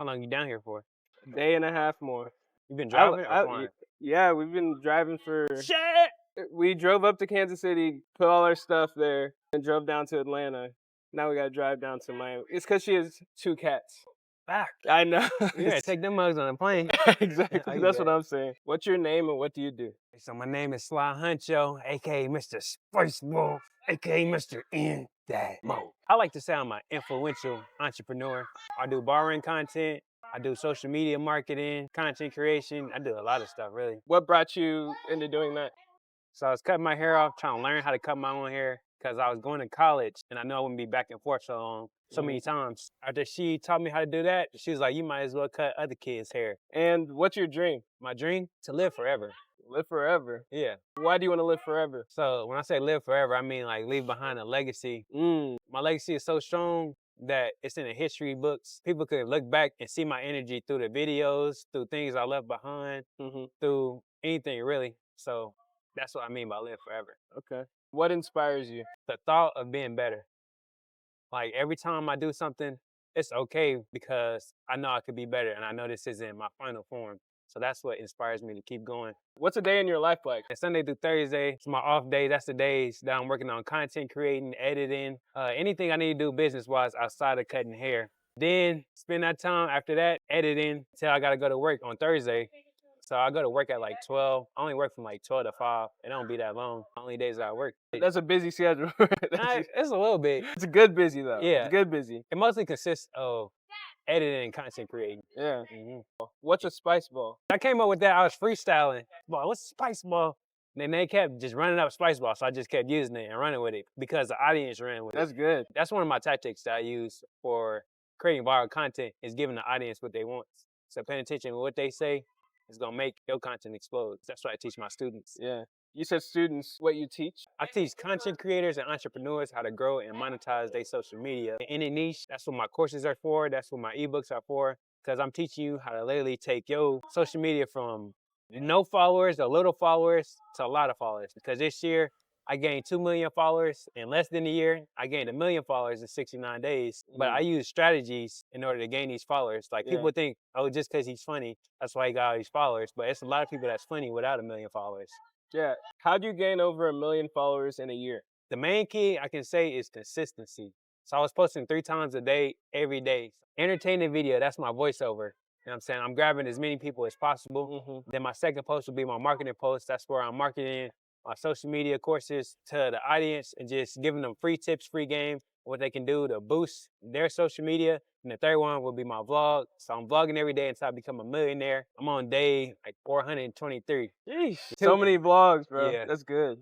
How long you down here for? A day and a half more. You been driving or flying? Yeah, we've been driving for. Shit! We drove up to Kansas City, put all our stuff there, and drove down to Atlanta. Now we gotta drive down to Miami. It's because she has 2 cats. Fuck. I know. You gotta take them mugs on a plane. Exactly. That's what I'm saying. What's your name and what do you do? So my name is Sly Huncho, aka Mr. Spiceball, aka Mr. N. Mo. I like to say I'm an influential entrepreneur. I do borrowing content. I do social media marketing, content creation. I do a lot of stuff, really. What brought you into doing that? So I was cutting my hair off, trying to learn how to cut my own hair because I was going to college and I knew I wouldn't be back and forth so many times. After she taught me how to do that, she was like, you might as well cut other kids' hair. And what's your dream? My dream? To live forever. Live forever? Yeah. Why do you want to live forever? So when I say live forever, I mean like leave behind a legacy. My legacy is so strong that it's in the history books. People could look back and see my energy through the videos, through things I left behind, through anything really. So that's what I mean by live forever. Okay. What inspires you? The thought of being better. Like every time I do something, it's okay because I know I could be better and I know this isn't my final form. So that's what inspires me to keep going. What's a day in your life like? Sunday through Thursday, it's my off day. That's the days that I'm working on content creating, editing, anything I need to do business-wise outside of cutting hair. Then spend that time after that editing till I gotta go to work on Thursday. So I go to work at like 12. I only work from like 12 to 5. It don't be that long. Only days that I work. That's a busy schedule. It's a little bit. It's a good busy though. Yeah. It's good busy. It mostly consists of editing and content creating. Yeah. What's a Spiceball? I came up with that. I was freestyling. Well, what's a Spiceball? And then they kept just running up Spiceball, so I just kept using it and running with it because the audience ran with it. That's good. That's one of my tactics that I use for creating viral content is giving the audience what they want. So paying attention to what they say is gonna make your content explode. That's what I teach my students. Yeah. You said students, what you teach? I teach content creators and entrepreneurs how to grow and monetize their social media. In a niche, that's what my courses are for. That's what my ebooks are for. Because I'm teaching you how to literally take your social media from no followers, or little followers, to a lot of followers. Because this year, I gained 2 million followers in less than a year. I gained 1 million followers in 69 days. But I use strategies in order to gain these followers. Like people think, oh, just because he's funny, that's why he got all these followers. But it's a lot of people that's funny without 1 million followers. Yeah. How do you gain over 1 million followers in a year? The main key I can say is consistency. So I was posting 3 times a day, every day. Entertaining video, that's my voiceover. You know what I'm saying? I'm grabbing as many people as possible. Then my second post will be my marketing post. That's where I'm marketing my social media courses to the audience and just giving them free tips, free game, what they can do to boost their social media. And the third one will be my vlog. So I'm vlogging every day until I become a millionaire. I'm on day like 423. Jeez. So many vlogs, bro. Yeah. That's good.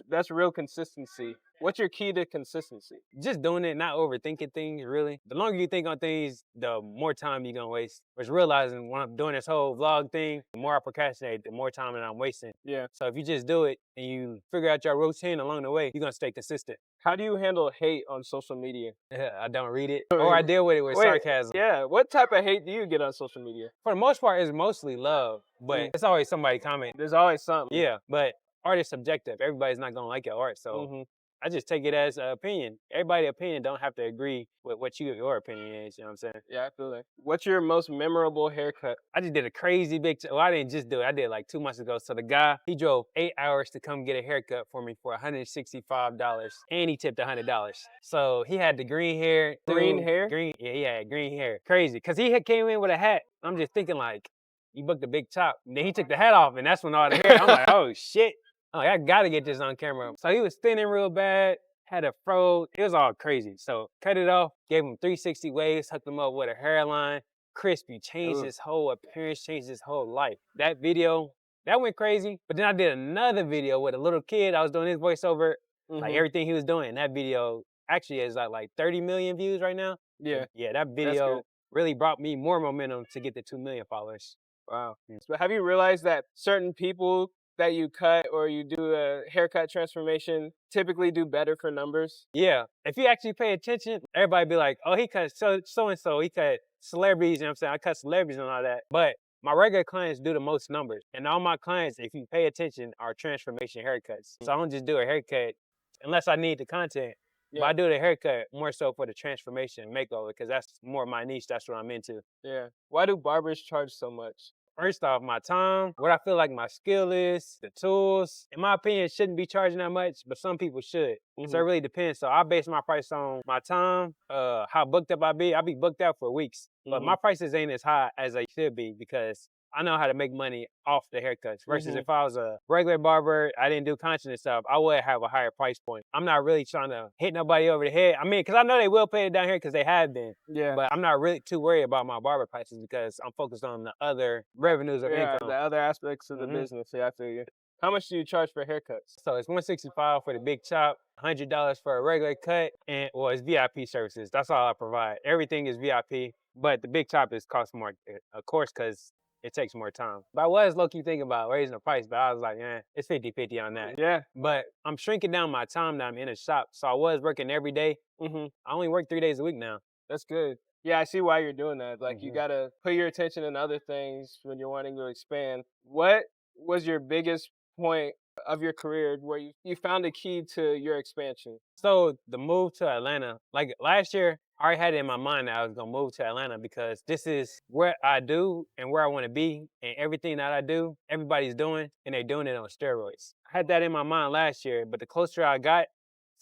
That's real consistency. What's your key to consistency? Just doing it, not overthinking things, really. The longer you think on things, the more time you're gonna waste. But realizing when I'm doing this whole vlog thing, the more I procrastinate, the more time that I'm wasting. Yeah. So if you just do it and you figure out your routine along the way, you're gonna stay consistent. How do you handle hate on social media? I don't read it, or I deal with it with sarcasm. Yeah, what type of hate do you get on social media? For the most part, it's mostly love, but it's always somebody commenting. There's always something. Yeah, but art is subjective. Everybody's not gonna like your art, so I just take it as an opinion. Everybody's opinion don't have to agree with what your opinion is, you know what I'm saying? Yeah, I feel that. What's your most memorable haircut? I just did a crazy big, well, I didn't just do it. I did it like 2 months ago. So the guy, he drove 8 hours to come get a haircut for me for $165 and he tipped $100. So he had the green hair. Green hair? Green, yeah, he had green hair. Crazy, because he had came in with a hat. I'm just thinking like, you booked a big chop. And then he took the hat off and that's when all the hair, I'm like, oh shit. I'm like, I gotta get this on camera. So he was thinning real bad, had a fro. It was all crazy. So cut it off, gave him 360 waves, hooked him up with a hairline, crispy, changed his whole appearance, changed his whole life. That video, that went crazy. But then I did another video with a little kid. I was doing his voiceover, like everything he was doing. And that video actually is like 30 million views right now. Yeah. Yeah, that video really brought me more momentum to get the 2 million followers. Wow. So have you realized that certain people that you cut or you do a haircut transformation typically do better for numbers? Yeah. If you actually pay attention, everybody be like, oh, he cut so-and-so, he cut celebrities, you know what I'm saying? I cut celebrities and all that. But my regular clients do the most numbers. And all my clients, if you pay attention, are transformation haircuts. So I don't just do a haircut unless I need the content. But I do the haircut more so for the transformation makeover because that's more my niche. That's what I'm into. Yeah. Why do barbers charge so much? First off, my time, what I feel like my skill is, the tools, in my opinion, shouldn't be charging that much, but some people should. So it really depends. So I base my price on my time, how booked up I be. I be booked out for weeks, but my prices ain't as high as they should be because I know how to make money off the haircuts. Versus if I was a regular barber, I didn't do content and stuff, I would have a higher price point. I'm not really trying to hit nobody over the head. I mean, because I know they will pay it down here because they have been. Yeah. But I'm not really too worried about my barber prices because I'm focused on the other revenues of income. The other aspects of the business. Yeah, I feel you. How much do you charge for haircuts? So it's $165 for the big chop, $100 for a regular cut, and well, it's VIP services. That's all I provide. Everything is VIP, but the big chop costs more, of course, because it takes more time. But I was low-key thinking about raising the price, but I was like, it's 50-50 on that. Yeah. But I'm shrinking down my time that I'm in a shop. So I was working every day. I only work 3 days a week now. That's good. Yeah, I see why you're doing that. Like, you got to put your attention in other things when you're wanting to expand. What was your biggest point of your career where you found a key to your expansion? So the move to Atlanta, like last year, I already had it in my mind that I was gonna move to Atlanta because this is where I do and where I want to be, and everything that I do, everybody's doing, and they're doing it on steroids. I had that in my mind last year, but the closer I got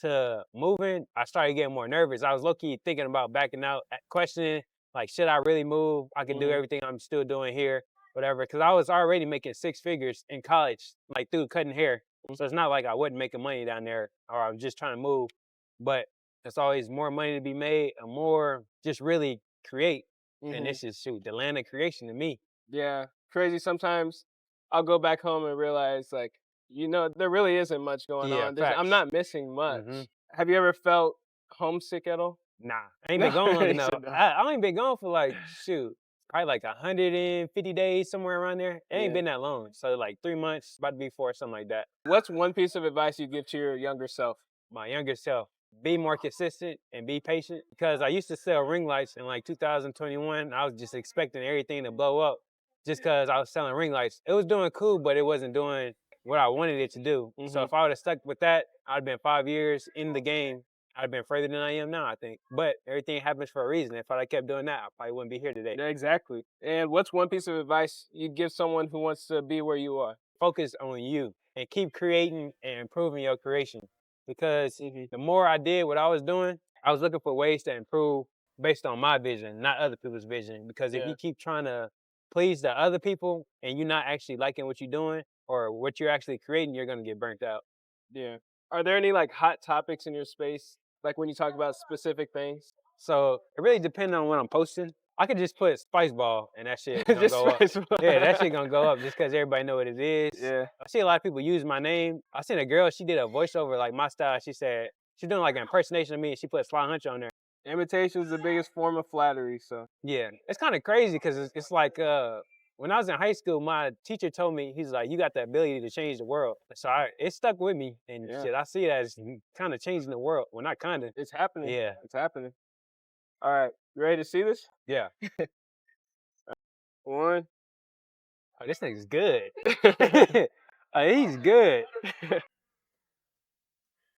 to moving, I started getting more nervous. I was low-key thinking about backing out, questioning, like, should I really move? I can do everything I'm still doing here, whatever. Because I was already making 6 figures in college, like through cutting hair. So it's not like I wasn't making money down there or I was just trying to move. But there's always more money to be made and more just really create. And this is, the land of creation to me. Yeah, crazy. Sometimes I'll go back home and realize, like, there really isn't much going on. I'm not missing much. Have you ever felt homesick at all? Nah, I ain't been gone long enough. I ain't been gone for like, probably like 150 days, somewhere around there. It ain't been that long. So like 3 months, about to be 4, something like that. What's one piece of advice you give to your younger self? My younger self, be more consistent and be patient, because I used to sell ring lights in like 2021. I was just expecting everything to blow up just because I was selling ring lights. It was doing cool, but it wasn't doing what I wanted it to do. So if I would have stuck with that, I'd have been 5 years in the game. I'd have been further than I am now, I think. But everything happens for a reason. If I kept doing that, I probably wouldn't be here today. Yeah, exactly. And what's one piece of advice you'd give someone who wants to be where you are? Focus on you and keep creating and improving your creation. Because the more I did what I was doing, I was looking for ways to improve based on my vision, not other people's vision. Because if you keep trying to please the other people and you're not actually liking what you're doing or what you're actually creating, you're going to get burnt out. Yeah. Are there any like hot topics in your space? Like when you talk about specific things? So it really depends on what I'm posting. I could just put Spiceball and that shit gonna go up. Yeah, that shit gonna go up just because everybody know what it is. Yeah. I see a lot of people use my name. I seen a girl, she did a voiceover like my style. She said, she's doing like an impersonation of me and she put Sly Hunch on there. Imitation is the biggest form of flattery, so. Yeah, it's kind of crazy because it's like, when I was in high school, my teacher told me, he's like, you got the ability to change the world. So it stuck with me and shit, I see it as kind of changing the world. Well, not kind of. It's happening. Yeah. It's happening. All right, you ready to see this? Yeah. 1. Oh, this nigga's good. Oh, he's good.